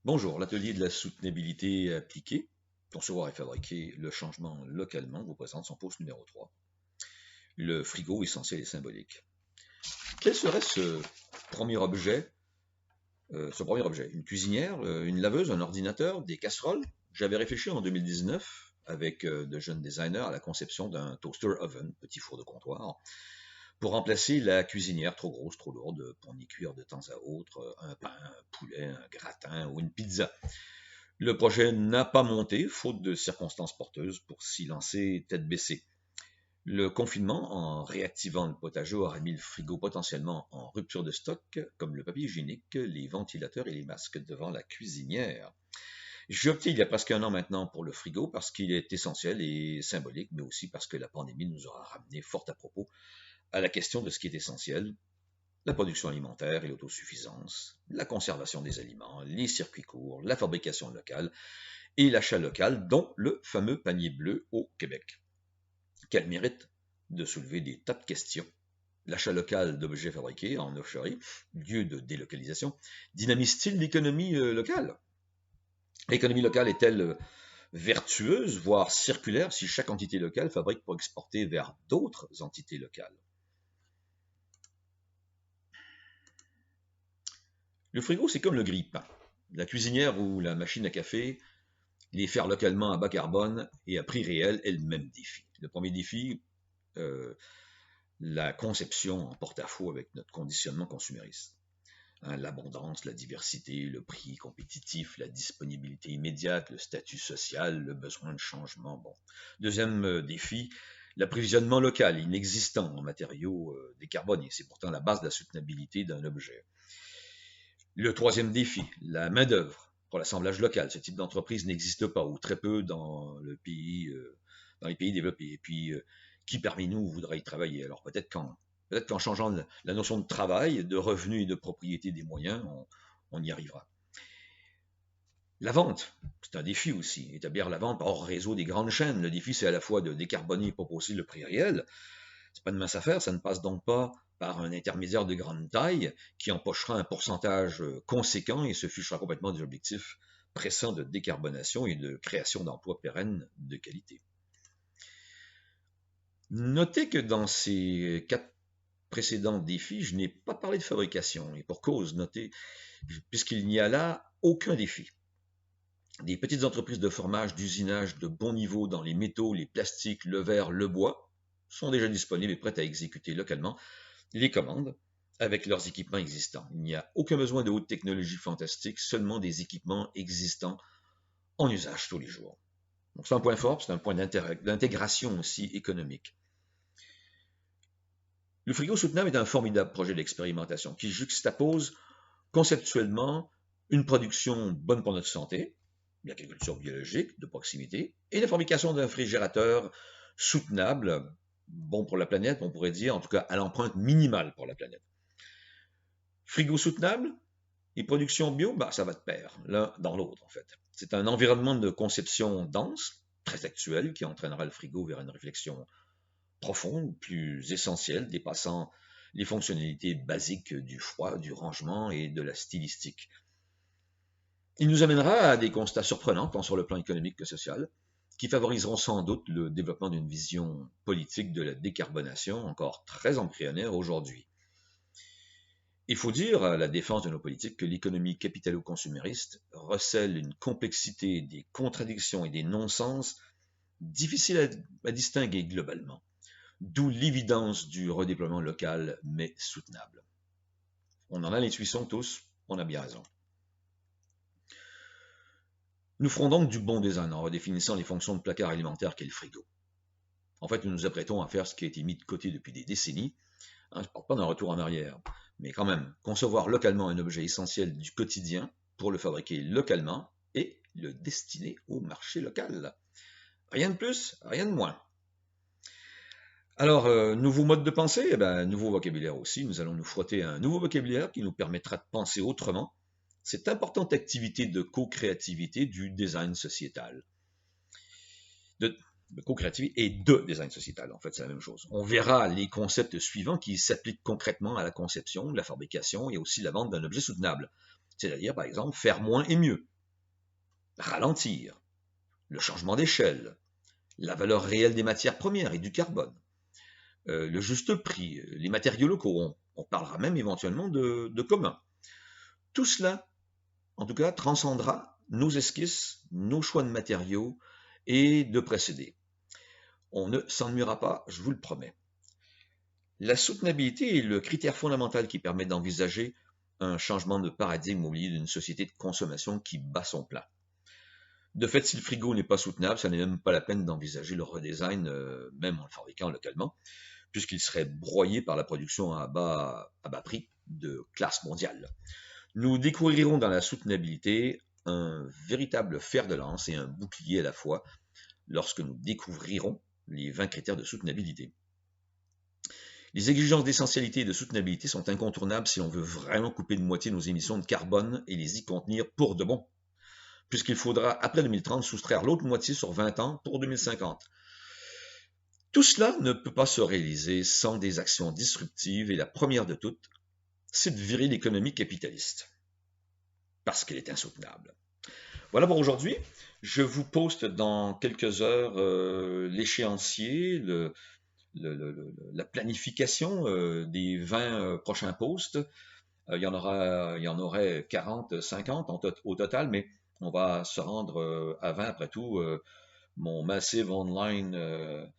Bonjour, l'atelier de la soutenabilité appliquée, concevoir et fabriquer le changement localement, vous présente son post numéro 3. Le frigo essentiel et symbolique. Quel serait ce premier objet? Une cuisinière, une laveuse, un ordinateur, des casseroles? J'avais réfléchi en 2019 avec de jeunes designers à la conception d'un toaster oven, petit four de comptoir, pour remplacer la cuisinière trop grosse, trop lourde, pour y cuire de temps à autre un pain, un poulet, un gratin ou une pizza. Le projet n'a pas monté, faute de circonstances porteuses pour s'y lancer tête baissée. Le confinement, en réactivant le potager, aurait mis le frigo potentiellement en rupture de stock, comme le papier hygiénique, les ventilateurs et les masques devant la cuisinière. J'ai opté il y a presque un an maintenant pour le frigo parce qu'il est essentiel et symbolique, mais aussi parce que la pandémie nous aura ramené fort à propos à la question de ce qui est essentiel: la production alimentaire et l'autosuffisance, la conservation des aliments, les circuits courts, la fabrication locale et l'achat local, dont le fameux panier bleu au Québec. Quel mérite de soulever des tas de questions. L'achat local d'objets fabriqués en offshoring, lieu de délocalisation, dynamise-t-il l'économie locale? L'économie locale est-elle vertueuse, voire circulaire, si chaque entité locale fabrique pour exporter vers d'autres entités locales? Le frigo, c'est comme le grille-pain. La cuisinière ou la machine à café, les faire localement à bas carbone et à prix réel est le même défi. Le premier défi, euh, la conception en porte-à-faux avec notre conditionnement consumériste. Hein, l'abondance, la diversité, le prix compétitif, la disponibilité immédiate, le statut social, le besoin de changement. Bon. Deuxième défi, l'approvisionnement local, inexistant en matériaux décarbonés. C'est pourtant la base de la soutenabilité d'un objet. Le troisième défi, la main-d'œuvre pour l'assemblage local. Ce type d'entreprise n'existe pas, ou très peu dans les pays développés. Et puis, qui parmi nous voudrait y travailler? Alors peut-être qu'en changeant la notion de travail, de revenu et de propriété des moyens, on y arrivera. La vente, c'est un défi aussi. Établir la vente hors réseau des grandes chaînes. Le défi, c'est à la fois de décarboner et proposer le prix réel. C'est pas une mince affaire, ça ne passe donc pas par un intermédiaire de grande taille qui empochera un pourcentage conséquent et se fichera complètement des objectifs pressants de décarbonation et de création d'emplois pérennes de qualité. Notez que dans ces 4 précédents défis, je n'ai pas parlé de fabrication, et pour cause, notez, puisqu'il n'y a là aucun défi. Des petites entreprises de formage, d'usinage de bon niveau dans les métaux, les plastiques, le verre, le bois sont déjà disponibles et prêtes à exécuter localement les commandes avec leurs équipements existants. Il n'y a aucun besoin de haute technologie fantastique, seulement des équipements existants en usage tous les jours. Donc c'est un point fort, c'est un point d'intégration aussi économique. Le frigo soutenable est un formidable projet d'expérimentation qui juxtapose conceptuellement une production bonne pour notre santé, l'agriculture biologique de proximité, et la fabrication d'un réfrigérateur soutenable, bon pour la planète, on pourrait dire, en tout cas à l'empreinte minimale pour la planète. Frigo soutenable et production bio, bah, ça va de pair, l'un dans l'autre en fait. C'est un environnement de conception dense, très actuel, qui entraînera le frigo vers une réflexion profonde, plus essentielle, dépassant les fonctionnalités basiques du froid, du rangement et de la stylistique. Il nous amènera à des constats surprenants, tant sur le plan économique que social, qui favoriseront sans doute le développement d'une vision politique de la décarbonation encore très embryonnaire aujourd'hui. Il faut dire à la défense de nos politiques que l'économie capitalo-consumériste recèle une complexité, des contradictions et des non-sens difficiles à distinguer globalement, d'où l'évidence du redéploiement local mais soutenable. On en a l'intuition tous, on a bien raison. Nous ferons donc du bon design en redéfinissant les fonctions de placard alimentaire qu'est le frigo. En fait, nous nous apprêtons à faire ce qui a été mis de côté depuis des décennies. Je ne parle pas d'un retour en arrière, mais quand même, concevoir localement un objet essentiel du quotidien pour le fabriquer localement et le destiner au marché local. Rien de plus, rien de moins. Alors, nouveau mode de pensée, nouveau vocabulaire aussi. Nous allons nous frotter à un nouveau vocabulaire qui nous permettra de penser autrement cette importante activité de co-créativité du design sociétal. De co-créativité et de design sociétal, en fait, c'est la même chose. On verra les concepts suivants qui s'appliquent concrètement à la conception, la fabrication et aussi la vente d'un objet soutenable. C'est-à-dire, par exemple, faire moins et mieux, ralentir, le changement d'échelle, la valeur réelle des matières premières et du carbone, le juste prix, les matériaux locaux. On parlera même éventuellement de commun. Tout cela, en tout cas, transcendra nos esquisses, nos choix de matériaux et de procédés. On ne s'ennuiera pas, je vous le promets. La soutenabilité est le critère fondamental qui permet d'envisager un changement de paradigme au milieu d'une société de consommation qui bat son plein. De fait, si le frigo n'est pas soutenable, ça n'est même pas la peine d'envisager le redesign, même en le fabriquant localement, puisqu'il serait broyé par la production à bas prix de classe mondiale. Nous découvrirons dans la soutenabilité un véritable fer de lance et un bouclier à la fois lorsque nous découvrirons les 20 critères de soutenabilité. Les exigences d'essentialité et de soutenabilité sont incontournables si l'on veut vraiment couper de moitié nos émissions de carbone et les y contenir pour de bon, puisqu'il faudra, après 2030, soustraire l'autre moitié sur 20 ans pour 2050. Tout cela ne peut pas se réaliser sans des actions disruptives et la première de toutes, c'est de virer l'économie capitaliste, parce qu'elle est insoutenable. Voilà pour aujourd'hui. Je vous poste dans quelques heures l'échéancier, la planification des 20 prochains posts. Il y en aurait 40, 50 au total, mais on va se rendre à 20 après tout. Mon Massive Online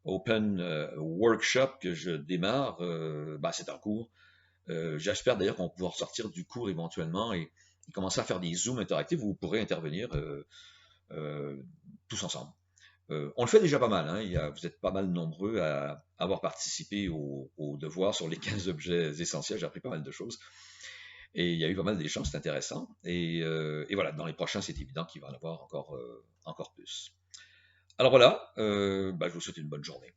Open Workshop que je démarre, c'est en cours. J'espère d'ailleurs qu'on va pouvoir sortir du cours éventuellement et commencer à faire des zooms interactifs où vous pourrez intervenir tous ensemble. On le fait déjà pas mal, hein. Vous êtes pas mal nombreux à avoir participé au devoir sur les 15 objets essentiels. J'ai appris pas mal de choses. Et il y a eu pas mal d'échanges, c'est intéressant. Et voilà, dans les prochains, c'est évident qu'il va en avoir encore plus. Alors voilà, je vous souhaite une bonne journée.